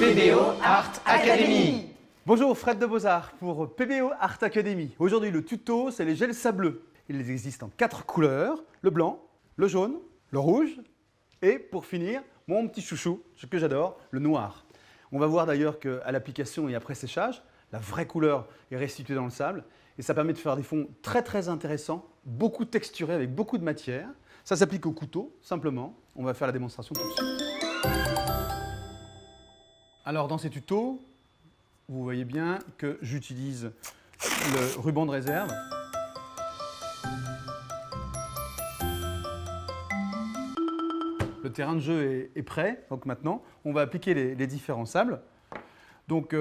PBO Art Academy. Bonjour, Fred de Beaux-Arts pour PBO Art Academy. Aujourd'hui, le tuto, c'est les gels sableux. Ils existent en 4 couleurs, le blanc, le jaune, le rouge et pour finir, mon petit chouchou, ce que j'adore, le noir. On va voir d'ailleurs qu'à l'application et après séchage, la vraie couleur est restituée dans le sable et ça permet de faire des fonds très intéressants, beaucoup texturés avec beaucoup de matière. Ça s'applique au couteau, simplement. On va faire la démonstration tout de suite. Alors dans ces tutos, vous voyez bien que j'utilise le ruban de réserve. Le terrain de jeu est prêt, donc maintenant on va appliquer les différents sables. Donc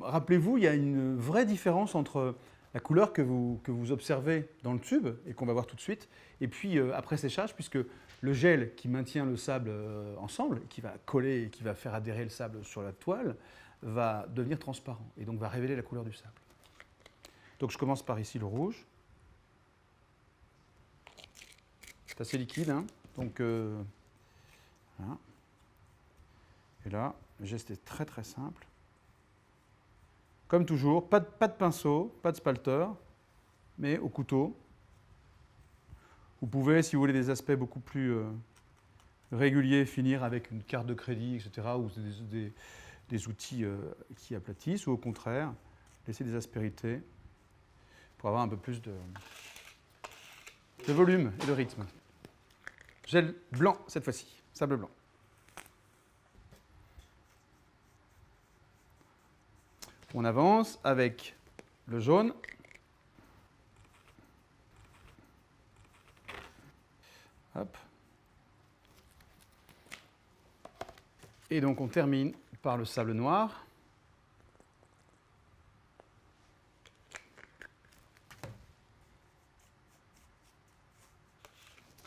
rappelez-vous, il y a une vraie différence entre la couleur que vous observez dans le tube et qu'on va voir tout de suite, et puis après séchage, puisque le gel qui maintient le sable ensemble, qui va coller et qui va faire adhérer le sable sur la toile, va devenir transparent et donc va révéler la couleur du sable. Donc je commence par ici le rouge. C'est assez liquide, hein, donc voilà. Et là, le geste est très simple. Comme toujours, pas de pinceau, pas de spalter, mais au couteau. Vous pouvez, si vous voulez des aspects beaucoup plus réguliers, finir avec une carte de crédit, etc., ou des outils qui aplatissent, ou au contraire, laisser des aspérités pour avoir un peu plus de volume et de rythme. Gel blanc cette fois-ci, sable blanc. On avance avec le jaune. Hop. Et donc on termine par le sable noir.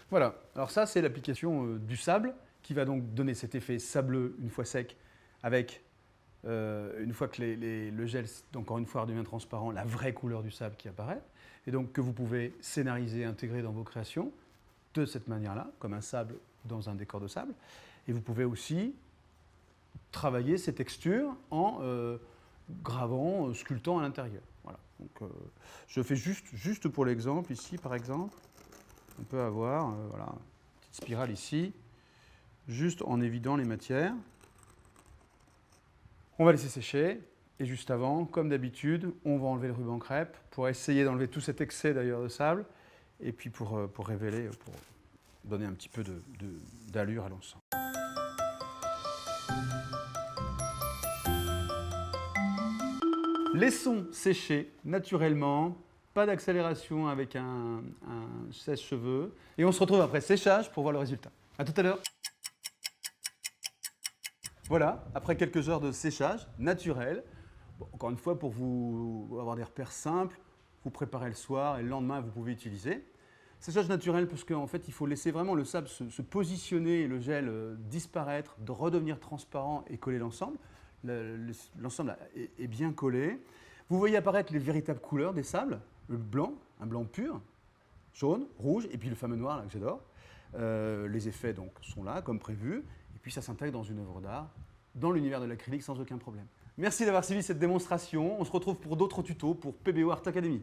Voilà, alors ça c'est l'application du sable qui va donc donner cet effet sableux une fois sec avec, une fois que le gel, encore une fois, redevient transparent, la vraie couleur du sable qui apparaît, et donc que vous pouvez scénariser, intégrer dans vos créations de cette manière-là, comme un sable dans un décor de sable. Et vous pouvez aussi travailler ces textures en gravant, sculptant à l'intérieur. Voilà. Donc, je fais juste pour l'exemple, ici par exemple, on peut avoir voilà, une petite spirale ici, juste en évidant les matières. On va laisser sécher et juste avant, comme d'habitude, on va enlever le ruban crêpe pour essayer d'enlever tout cet excès d'ailleurs de sable et puis pour révéler, pour donner un petit peu d'allure à l'ensemble. Laissons sécher naturellement, pas d'accélération avec un sèche-cheveux et on se retrouve après séchage pour voir le résultat. À tout à l'heure. Voilà, après quelques heures de séchage naturel, bon, encore une fois pour vous avoir des repères simples, vous préparez le soir et le lendemain vous pouvez utiliser. Séchage naturel parce qu'en fait il faut laisser vraiment le sable se positionner et le gel disparaître, de redevenir transparent et coller l'ensemble. L'ensemble est bien collé. Vous voyez apparaître les véritables couleurs des sables, le blanc, un blanc pur, jaune, rouge et puis le fameux noir là, que j'adore. Les effets donc sont là comme prévu. Et puis ça s'intègre dans une œuvre d'art, dans l'univers de l'acrylique sans aucun problème. Merci d'avoir suivi cette démonstration. On se retrouve pour d'autres tutos pour PBO Art Academy.